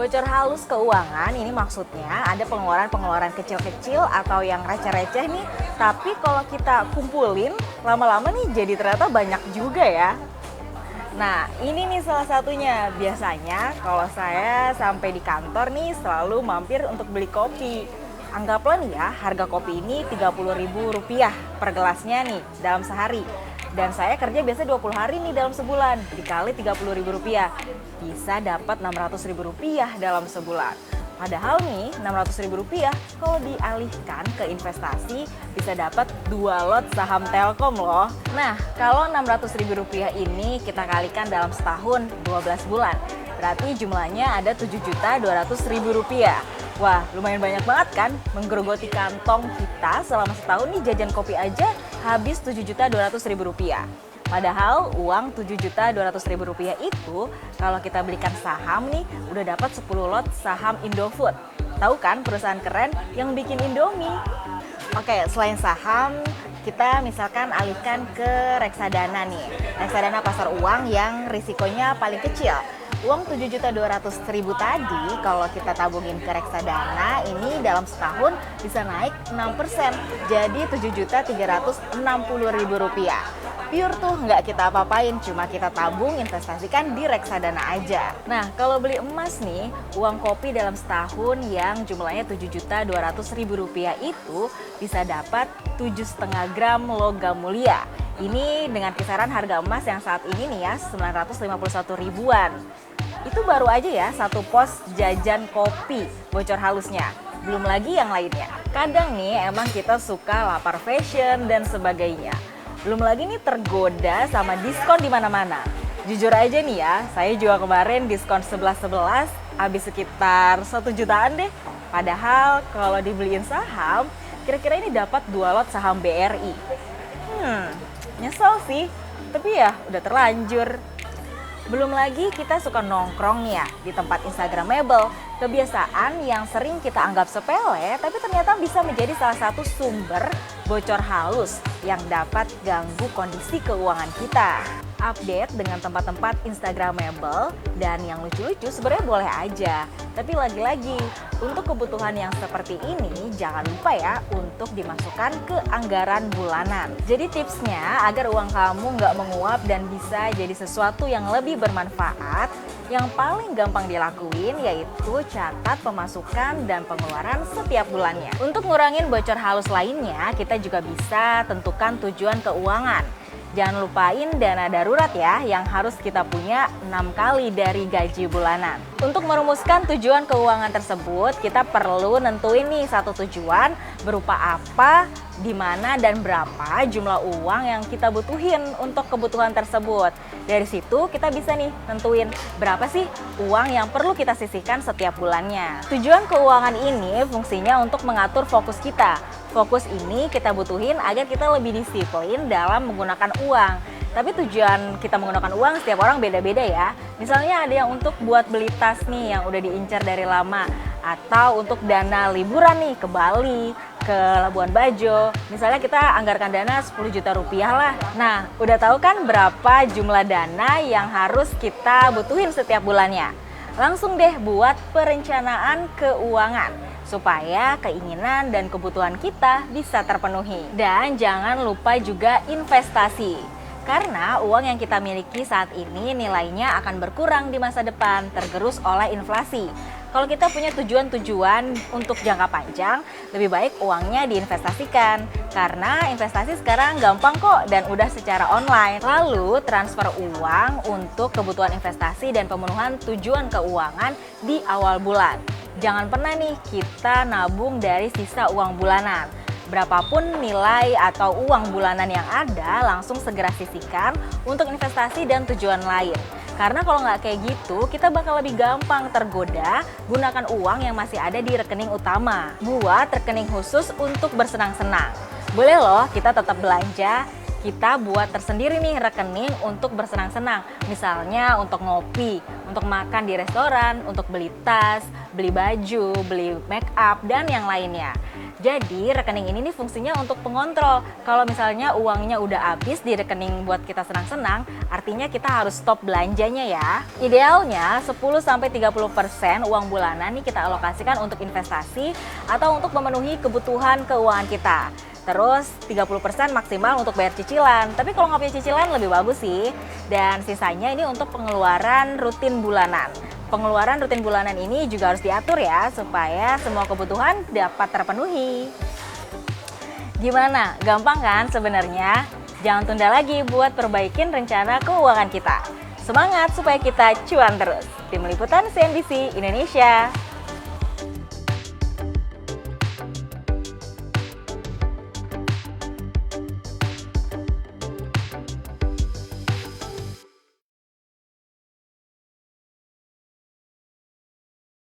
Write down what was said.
Bocor halus keuangan ini maksudnya ada pengeluaran-pengeluaran kecil-kecil atau yang receh-receh nih, tapi kalau kita kumpulin lama-lama nih jadi ternyata banyak juga ya. Nah, ini nih salah satunya. Biasanya kalau saya sampai di kantor nih selalu mampir untuk beli kopi. Anggaplah nih ya, harga kopi ini Rp30.000 per gelasnya nih dalam sehari. Dan saya kerja biasa 20 hari nih dalam sebulan, dikali Rp30.000. Bisa dapat Rp600.000 dalam sebulan. Padahal nih Rp600.000 kalau dialihkan ke investasi bisa dapat 2 lot saham Telkom loh. Nah, kalau Rp600.000 ini kita kalikan dalam setahun 12 bulan, berarti jumlahnya ada Rp7.200.000. Wah, lumayan banyak banget kan menggerogoti kantong kita selama setahun nih jajan kopi aja habis Rp7.200.000. Padahal uang Rp7.200.000 itu kalau kita belikan saham nih udah dapat 10 lot saham Indofood. Tahu kan perusahaan keren yang bikin Indomie? Oke, selain saham, kita misalkan alihkan ke reksadana nih. Reksadana pasar uang yang risikonya paling kecil. Uang Rp7.200.000 tadi kalau kita tabungin ke reksadana ini dalam setahun bisa naik 6%. Jadi Rp7.360.000. Pure tuh nggak kita apa-apain, cuma kita tabung investasikan di reksadana aja. Nah, kalau beli emas nih, uang kopi dalam setahun yang jumlahnya Rp7.200.000 itu bisa dapat 7,5 gram logam mulia. Ini dengan kisaran harga emas yang saat ini nih ya 951 ribuan. Itu baru aja ya satu pos jajan kopi bocor halusnya. Belum lagi yang lainnya. Kadang nih emang kita suka lapar fashion dan sebagainya. Belum lagi nih tergoda sama diskon di mana-mana. Jujur aja nih ya, saya juga kemarin diskon 11.11 habis sekitar 1 jutaan deh. Padahal kalau dibeliin saham, kira-kira ini dapat 2 lot saham BRI. Nyesel sih, tapi ya udah terlanjur. Belum lagi kita suka nongkrong nih ya di tempat instagramable. Kebiasaan yang sering kita anggap sepele, tapi ternyata bisa menjadi salah satu sumber bocor halus yang dapat ganggu kondisi keuangan kita. Update dengan tempat-tempat instagramable dan yang lucu-lucu sebenarnya boleh aja. Tapi lagi-lagi, untuk kebutuhan yang seperti ini jangan lupa ya untuk dimasukkan ke anggaran bulanan. Jadi tipsnya agar uang kamu nggak menguap dan bisa jadi sesuatu yang lebih bermanfaat, yang paling gampang dilakuin yaitu catat pemasukan dan pengeluaran setiap bulannya. Untuk ngurangin bocor halus lainnya, kita juga bisa tentukan tujuan keuangan. Jangan lupain dana darurat ya yang harus kita punya 6 kali dari gaji bulanan. Untuk merumuskan tujuan keuangan tersebut, kita perlu nentuin nih satu tujuan berupa apa, di mana dan berapa jumlah uang yang kita butuhin untuk kebutuhan tersebut. Dari situ kita bisa nih nentuin berapa sih uang yang perlu kita sisihkan setiap bulannya. Tujuan keuangan ini fungsinya untuk mengatur fokus kita. Fokus ini kita butuhin agar kita lebih disiplin dalam menggunakan uang. Tapi tujuan kita menggunakan uang setiap orang beda-beda ya. Misalnya ada yang untuk buat beli tas nih yang udah diincar dari lama. Atau untuk dana liburan nih ke Bali, ke Labuan Bajo. Misalnya kita anggarkan dana 10 juta rupiah lah. Nah, udah tahu kan berapa jumlah dana yang harus kita butuhin setiap bulannya? Langsung deh buat perencanaan keuangan supaya keinginan dan kebutuhan kita bisa terpenuhi. Dan jangan lupa juga investasi. Karena uang yang kita miliki saat ini nilainya akan berkurang di masa depan tergerus oleh inflasi. Kalau kita punya tujuan-tujuan untuk jangka panjang, lebih baik uangnya diinvestasikan. Karena investasi sekarang gampang kok dan udah secara online. Lalu transfer uang untuk kebutuhan investasi dan pemenuhan tujuan keuangan di awal bulan. Jangan pernah nih kita nabung dari sisa uang bulanan. Berapapun nilai atau uang bulanan yang ada, langsung segera sisihkan untuk investasi dan tujuan lain. Karena kalau nggak kayak gitu, kita bakal lebih gampang tergoda gunakan uang yang masih ada di rekening utama. Buat rekening khusus untuk bersenang-senang. Boleh loh kita tetap belanja, kita buat tersendiri nih rekening untuk bersenang-senang. Misalnya untuk ngopi, untuk makan di restoran, untuk beli tas, beli baju, beli make up, dan yang lainnya. Jadi rekening ini nih fungsinya untuk pengontrol. Kalau misalnya uangnya udah habis di rekening buat kita senang-senang, artinya kita harus stop belanjanya ya. Idealnya 10-30% uang bulanan nih kita alokasikan untuk investasi atau untuk memenuhi kebutuhan keuangan kita. Terus 30% maksimal untuk bayar cicilan. Tapi kalau nggak punya cicilan lebih bagus sih. Dan sisanya ini untuk pengeluaran rutin bulanan. Pengeluaran rutin bulanan ini juga harus diatur ya, supaya semua kebutuhan dapat terpenuhi. Gimana? Gampang kan sebenarnya? Jangan tunda lagi buat perbaikin rencana keuangan kita. Semangat supaya kita cuan terus. Tim Liputan CNBC Indonesia.